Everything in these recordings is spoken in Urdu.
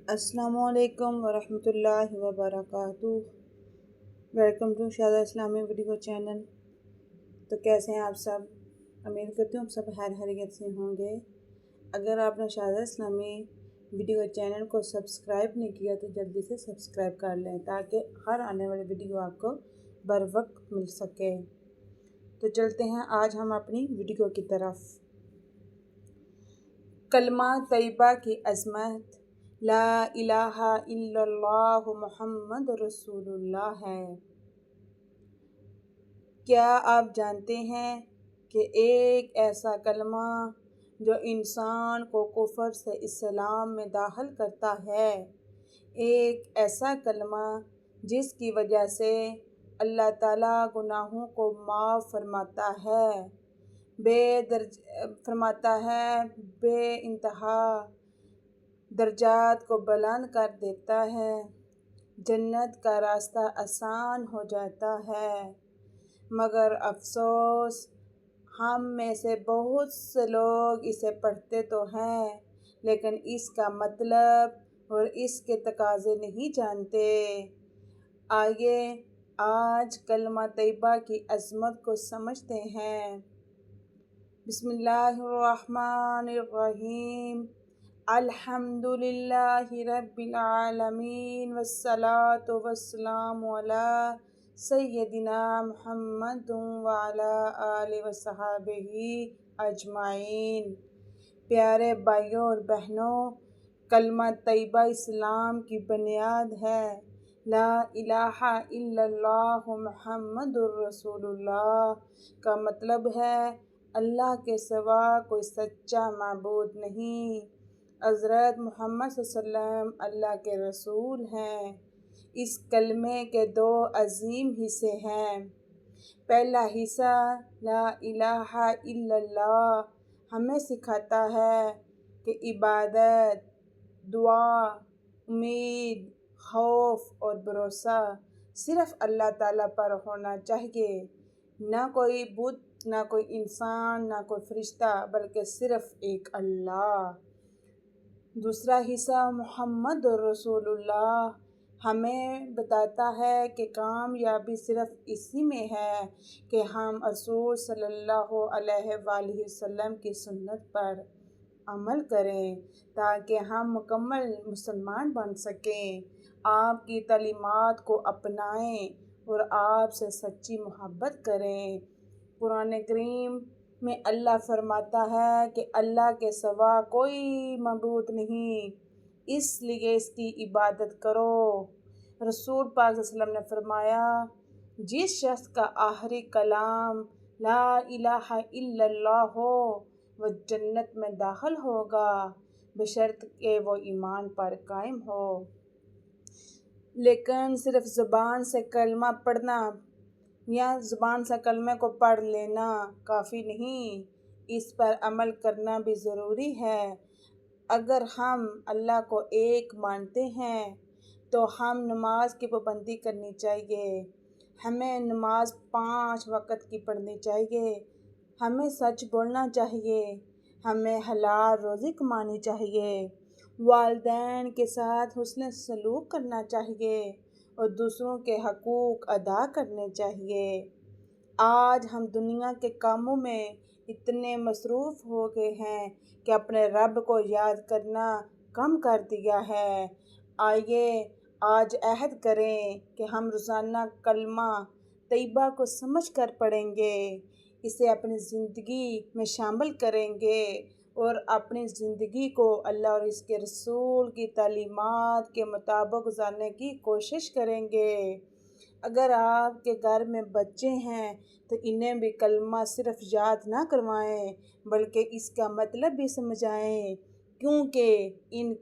السلام علیکم ورحمۃ اللہ وبرکاتہ۔ ویلکم ٹو شاہدہ اسلامی ویڈیو چینل۔ تو کیسے ہیں آپ سب؟ امید کرتی ہوں آپ سب خیریت سے ہوں گے۔ اگر آپ نے شاہدہ اسلامی ویڈیو چینل کو سبسکرائب نہیں کیا تو جلدی سے سبسکرائب کر لیں تاکہ ہر آنے والی ویڈیو آپ کو بر وقت مل سکے۔ تو چلتے ہیں آج ہم اپنی ویڈیو کی طرف۔ کلمہ طیبہ کی عظمت لا الہ الا اللہ محمد رسول اللہ ہے۔ کیا آپ جانتے ہیں کہ ایک ایسا کلمہ جو انسان کو کفر سے اسلام میں داخل کرتا ہے، ایک ایسا کلمہ جس کی وجہ سے اللہ تعالیٰ گناہوں کو معاف فرماتا ہے، بے انتہا درجات کو بلند کر دیتا ہے، جنت کا راستہ آسان ہو جاتا ہے۔ مگر افسوس، ہم میں سے بہت سے لوگ اسے پڑھتے تو ہیں لیکن اس کا مطلب اور اس کے تقاضے نہیں جانتے۔ آئیے آج کلمہ طیبہ کی عظمت کو سمجھتے ہیں۔ بسم اللہ الرحمن الرحیم۔ الحمدللہ رب العالمین والصلاة والسلام علی سیدنا محمد وعلی آلہ وصحبہ اجمعین۔ پیارے بھائیوں اور بہنوں، کلمہ طیبہ اسلام کی بنیاد ہے۔ لا الہ الا اللہ محمد رسول اللہ کا مطلب ہے اللہ کے سوا کوئی سچا معبود نہیں، حضرت محمد صلی اللہ علیہ وسلم اللہ کے رسول ہیں۔ اس کلمے کے دو عظیم حصے ہیں۔ پہلا حصہ لا الہ الا اللہ ہمیں سکھاتا ہے کہ عبادت، دعا، امید، خوف اور بھروسہ صرف اللہ تعالیٰ پر ہونا چاہیے، نہ کوئی بت، نہ کوئی انسان، نہ کوئی فرشتہ، بلکہ صرف ایک اللہ۔ دوسرا حصہ محمد رسول اللہ ہمیں بتاتا ہے کہ کامیابی صرف اسی میں ہے کہ ہم رسول صلی اللہ علیہ وآلہ وسلم کی سنت پر عمل کریں تاکہ ہم مکمل مسلمان بن سکیں، آپ کی تعلیمات کو اپنائیں اور آپ سے سچی محبت کریں۔ قرآن کریم میں اللہ فرماتا ہے کہ اللہ کے سوا کوئی معبود نہیں، اس لیے اس کی عبادت کرو۔ رسول پاک صلی اللہ علیہ وسلم نے فرمایا، جس شخص کا آخری کلام لا الہ الا اللہ ہو وہ جنت میں داخل ہوگا، بشرط کہ وہ ایمان پر قائم ہو۔ لیکن صرف زبان سے کلمہ پڑھنا یا زبان سے کلمے کو پڑھ لینا کافی نہیں، اس پر عمل کرنا بھی ضروری ہے۔ اگر ہم اللہ کو ایک مانتے ہیں تو ہم نماز کی پابندی کرنی چاہیے، ہمیں نماز 5 وقت کی پڑھنی چاہیے، ہمیں سچ بولنا چاہیے، ہمیں حلال روزی کمانی چاہیے، والدین کے ساتھ حسن سلوک کرنا چاہیے اور دوسروں کے حقوق ادا کرنے چاہیے۔ آج ہم دنیا کے کاموں میں اتنے مصروف ہو گئے ہیں کہ اپنے رب کو یاد کرنا کم کر دیا ہے۔ آئیے آج عہد کریں کہ ہم روزانہ کلمہ طیبہ کو سمجھ کر پڑھیں گے، اسے اپنی زندگی میں شامل کریں گے اور اپنی زندگی کو اللہ اور اس کے رسول کی تعلیمات کے مطابق گزارنے کی کوشش کریں گے۔ اگر آپ کے گھر میں بچے ہیں تو انہیں بھی کلمہ صرف یاد نہ کروائیں بلکہ اس کا مطلب بھی سمجھائیں، کیونکہ ان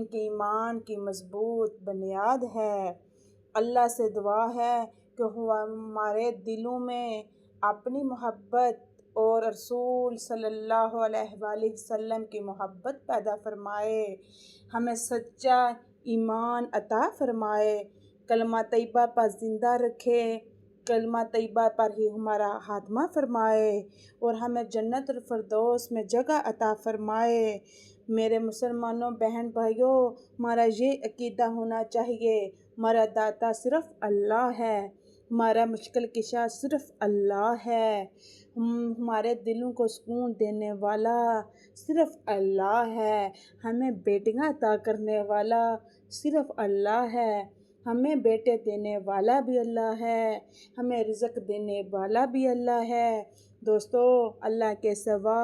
کی ایمان کی مضبوط بنیاد ہے۔ اللہ سے دعا ہے کہ وہ ہمارے دلوں میں اپنی محبت اور رسول صلی اللہ علیہ وآلہ وسلم کی محبت پیدا فرمائے، ہمیں سچا ایمان عطا فرمائے، کلمہ طیبہ پر زندہ رکھے، کلمہ طیبہ پر ہی ہمارا خاتمہ فرمائے اور ہمیں جنت الفردوس میں جگہ عطا فرمائے۔ میرے مسلمانوں بہن بھائیوں، ہمارا یہ عقیدہ ہونا چاہیے، ہمارا داتا صرف اللہ ہے، ہمارا مشکل کشا صرف اللہ ہے، ہمارے دلوں کو سکون دینے والا صرف اللہ ہے، ہمیں بیٹیاں عطا کرنے والا صرف اللہ ہے، ہمیں بیٹے دینے والا بھی اللہ ہے، ہمیں رزق دینے والا بھی اللہ ہے۔ دوستو، اللہ کے سوا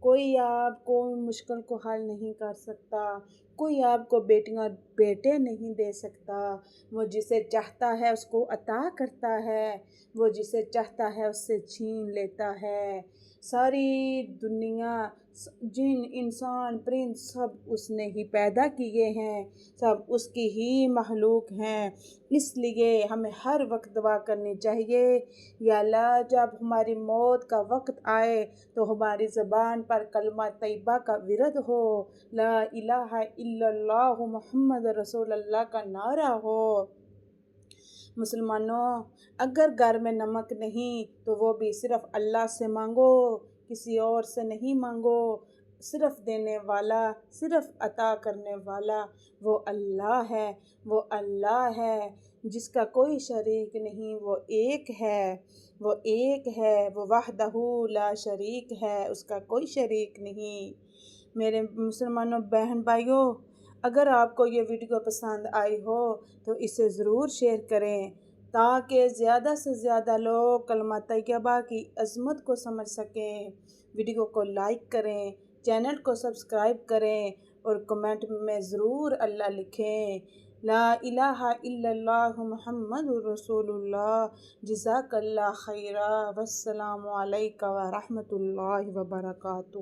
کوئی آپ کو مشکل کو حل نہیں کر سکتا، کوئی آپ کو بیٹیاں بیٹے نہیں دے سکتا۔ وہ جسے چاہتا ہے اس کو عطا کرتا ہے، وہ جسے چاہتا ہے اس سے چھین لیتا ہے۔ ساری دنیا، جن، انسان، پرند، سب اس نے ہی پیدا کیے ہیں، سب اس کی ہی مخلوق ہیں۔ اس لیے ہمیں ہر وقت دعا کرنی چاہیے، یا اللہ جب ہماری موت کا وقت آئے تو ہماری زبان پر کلمہ طیبہ کا ورد ہو، لا الہ الا اللہ محمد رسول اللہ کا نعرہ ہو۔ مسلمانوں، اگر گھر میں نمک نہیں تو وہ بھی صرف اللہ سے مانگو، کسی اور سے نہیں مانگو۔ صرف دینے والا، صرف عطا کرنے والا وہ اللہ ہے، وہ اللہ ہے جس کا کوئی شریک نہیں، وہ ایک ہے، وہ ایک ہے، وہ وحدہ لا شریک ہے، اس کا کوئی شریک نہیں۔ میرے مسلمانوں بہن بھائیوں، اگر آپ کو یہ ویڈیو پسند آئی ہو تو اسے ضرور شیئر کریں تاکہ زیادہ سے زیادہ لوگ کلمہ طیبہ کی عظمت کو سمجھ سکیں۔ ویڈیو کو لائک کریں، چینل کو سبسکرائب کریں اور کمنٹ میں ضرور اللہ لکھیں، لا الہ الا اللہ محمد رسول اللہ۔ جزاک اللہ خیرا، والسلام علیکم ورحمۃ اللہ وبرکاتہ۔